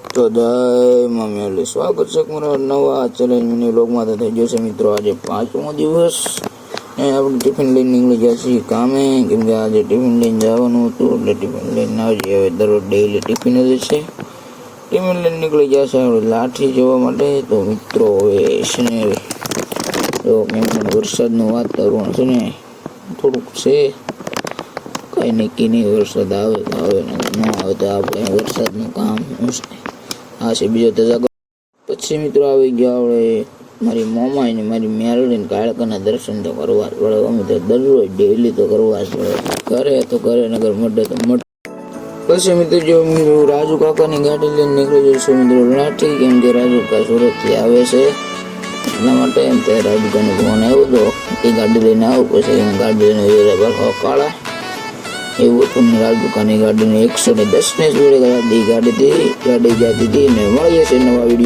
તો જય મમ્મી, સ્વાગત છે મારા નવા ચેલેન્જ મિની વ્લોગમાં. તો થઈ જશે મિત્રો આજે 5મો દિવસ ને આપણે ટિફિન લઈને નીકળી ગયા છીએ કામે, કેમ કે આજે ટિફિન લઈને જવાનું હતું એટલે ટિફિન લઈને આવીએ. હવે દરરોજ ડેઈલી ટિફિન જ છે. ટિફિન લઈને નીકળી ગયા છે આપણે લાઠી જવા માટે. તો મિત્રો હવે છે ને જો કેમ પણ વરસાદનું વાતાવરણ છે ને થોડુંક છે, કંઈ નક્કી નહીં. વરસાદ આવે તો આવે ને ન આવે તો આપણે વરસાદનું કામ શું છે આ છે. બીજો તો પછી મિત્રો આવી ગયા આપણે મારી મોમાઈ ને મારી મેરડીને કાળકાના દર્શન તો કરવા જ પડે. અમે તો દરરોજ ડેઈલી તો કરવા જ પડે. કરે તો કરે, નગર મટે તો મટે. પછી મિત્રો જો મિત્રો રાજુ કાકાની ગાડી લઈને નીકળી જશે મિત્રો લાઠી, કેમ કે રાજુ કાકા સુરતથી આવે છે એટલા માટે. તે રાજુ કાકાનો ફોન આવ્યો હતો એ ગાડી લઈને આવું, પછી હું ગાડી લઈને કાળા એવું હતું. રાજુ કાકાની ગાડીને 110 ની સ્પીડે ગાડી જતી હતી ને. મળીએ છે નવા વિડીયો.